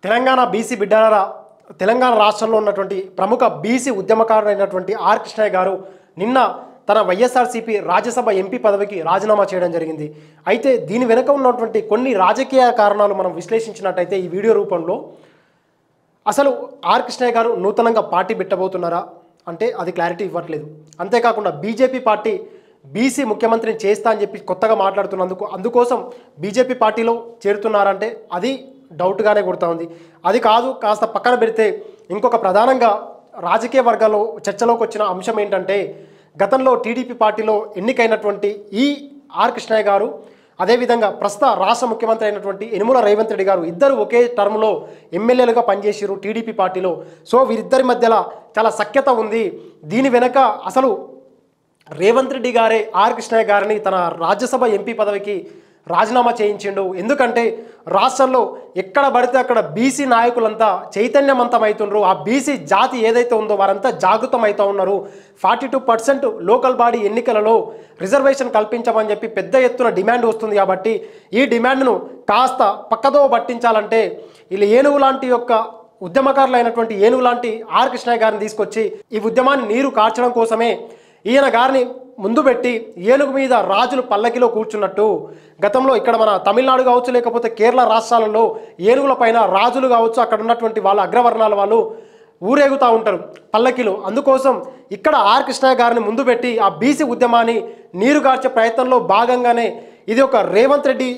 Telangana BC బిడ్డలారా, తెలంగాణ రాష్ట్రంలో ఉన్నటువంటి ప్రముఖ బీసీ ఉద్యమకారుడైనటువంటి ఆర్ కృష్ణయ్య గారు నిన్న తన వైఎస్ఆర్సీపీ రాజ్యసభ ఎంపీ పదవికి రాజీనామా చేయడం జరిగింది. అయితే దీని వెనుక ఉన్నటువంటి కొన్ని రాజకీయ కారణాలు మనం విశ్లేషించినట్టయితే ఈ వీడియో రూపంలో అసలు ఆర్ కృష్ణయ్య గారు నూతనంగా పార్టీ పెట్టబోతున్నారా అంటే అది క్లారిటీ ఇవ్వట్లేదు. అంతేకాకుండా బీజేపీ పార్టీ బీసీ ముఖ్యమంత్రిని చేస్తా అని చెప్పి కొత్తగా మాట్లాడుతున్నందుకు అందుకోసం బీజేపీ పార్టీలో చేరుతున్నారంటే అది డౌట్గానే కొడుతూ ఉంది. అది కాదు, కాస్త పక్కన పెడితే ఇంకొక ప్రధానంగా రాజకీయ వర్గాల్లో చర్చలోకి వచ్చిన అంశం ఏంటంటే గతంలో టీడీపీ పార్టీలో ఎన్నికైనటువంటి ఈ ఆర్ కృష్ణయ్య గారు అదేవిధంగా ప్రస్తుత రాష్ట్ర ముఖ్యమంత్రి అయినటువంటి యనుమల రేవంత్ రెడ్డి గారు ఇద్దరు ఒకే టర్మ్లో ఎమ్మెల్యేలుగా పనిచేసారు టీడీపీ పార్టీలో. సో వీరిద్దరి మధ్యలో చాలా సఖ్యత ఉంది. దీని వెనక అసలు రేవంత్ రెడ్డి గారే ఆర్ కృష్ణయ్య గారిని తన రాజ్యసభ ఎంపీ పదవికి రాజీనామా చేయించిండు. ఎందుకంటే రాష్ట్రంలో ఎక్కడ పడితే అక్కడ బీసీ నాయకులంతా చైతన్యవంతమవుతుండ్రు. ఆ బీసీ జాతి ఏదైతే ఉందో వారంతా జాగృతం అవుతూ ఉన్నారు. 42% లోకల్ బాడీ ఎన్నికలలో రిజర్వేషన్ కల్పించమని చెప్పి పెద్ద ఎత్తున డిమాండ్ వస్తుంది. కాబట్టి ఈ డిమాండ్ను కాస్త పక్కదో పట్టించాలంటే వీళ్ళు ఏనుగు లాంటి యొక్క ఉద్యమకారులు అయినటువంటి ఏనుగు లాంటి ఆర్ కృష్ణయ్య గారిని తీసుకొచ్చి ఈ ఉద్యమాన్ని నీరు కార్చడం కోసమే ఈయన గారిని ముందు పెట్టి ఏనుగు మీద రాజులు పల్లకిలో కూర్చున్నట్టు గతంలో ఇక్కడ మన తమిళనాడు కావచ్చు లేకపోతే కేరళ రాష్ట్రాలలో ఏనుగుల పైన రాజులు కావచ్చు అక్కడ ఉన్నటువంటి వాళ్ళ అగ్రవర్ణాల వాళ్ళు ఊరేగుతూ ఉంటారు పల్లకిలో. అందుకోసం ఇక్కడ ఆర్ కృష్ణయ్య గారిని ముందు పెట్టి ఆ బీసీ ఉద్యమాన్ని నీరుగార్చే ప్రయత్నంలో భాగంగానే ఇది ఒక రేవంత్ రెడ్డి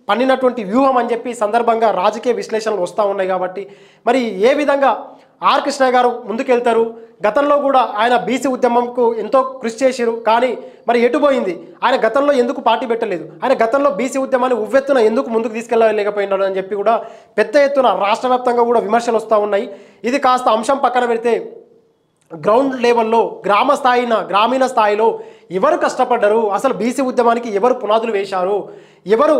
పన్నినటువంటి వ్యూహం అని చెప్పి సందర్భంగా రాజకీయ విశ్లేషణలు వస్తూ ఉన్నాయి. కాబట్టి మరి ఏ విధంగా ఆర్ కృష్ణయ్య గారు ముందుకెళ్తారు? గతంలో కూడా ఆయన బీసీ ఉద్యమంకు ఎంతో కృషి చేశారు, కానీ మరి ఎటుపోయింది? ఆయన గతంలో ఎందుకు పార్టీ పెట్టలేదు? ఆయన గతంలో బీసీ ఉద్యమాన్ని ఉవ్వెత్తున ఎందుకు ముందుకు తీసుకెళ్ళలేకపోయినాడు అని చెప్పి కూడా పెద్ద ఎత్తున రాష్ట్ర వ్యాప్తంగా కూడా విమర్శలు వస్తూ ఉన్నాయి. ఇది కాస్త అంశం పక్కన పెడితే గ్రౌండ్ లెవెల్లో గ్రామీణ స్థాయిలో ఎవరు కష్టపడ్డారు, అసలు బీసీ ఉద్యమానికి ఎవరు పునాదులు వేశారు, ఎవరు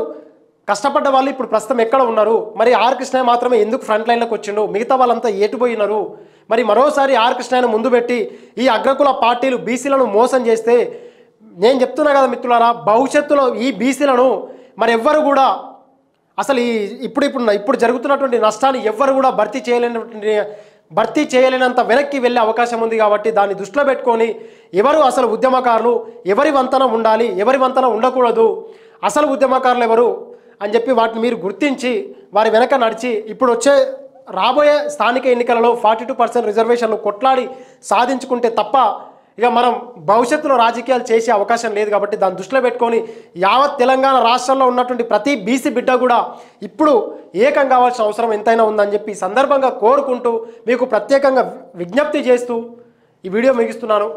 కష్టపడ్డ వాళ్ళు ఇప్పుడు ప్రస్తుతం ఎక్కడ ఉన్నారు, మరి ఆర్ కృష్ణయ్య మాత్రమే ఎందుకు ఫ్రంట్ లైన్లోకి వచ్చిండు, మిగతా వాళ్ళంతా ఏటుపోయినారు? మరి మరోసారి ఆర్ కృష్ణయ్యను ముందు పెట్టి ఈ అగ్రకుల పార్టీలు బీసీలను మోసం చేస్తే నేను చెప్తున్నా కదా మిత్రులారా, భవిష్యత్తులో ఈ బీసీలను మరి ఎవ్వరు కూడా అసలు ఇప్పుడు జరుగుతున్నటువంటి నష్టాన్ని ఎవ్వరు కూడా భర్తీ చేయలేనంత వెనక్కి వెళ్ళే అవకాశం ఉంది. కాబట్టి దాన్ని దృష్టిలో పెట్టుకొని ఎవరు అసలు ఉద్యమకారులు, ఎవరి వంతన ఉండాలి, ఎవరి వంతన ఉండకూడదు, అసలు ఉద్యమకారులు ఎవరు అని చెప్పి వాటిని మీరు గుర్తించి వారి వెనక నడిచి ఇప్పుడు రాబోయే స్థానిక ఎన్నికలలో 42% రిజర్వేషన్లు కొట్లాడి సాధించుకుంటే తప్ప ఇక మనం భవిష్యత్తులో రాజకీయాలు చేసే అవకాశం లేదు. కాబట్టి దాన్ని దృష్టిలో పెట్టుకొని యావత్ తెలంగాణ రాష్ట్రంలో ఉన్నటువంటి ప్రతి బీసీ బిడ్డ కూడా ఇప్పుడు ఏకం కావాల్సిన అవసరం ఎంతైనా ఉందని చెప్పి సందర్భంగా కోరుకుంటూ మీకు ప్రత్యేకంగా విజ్ఞప్తి చేస్తూ ఈ వీడియో ముగిస్తున్నాను.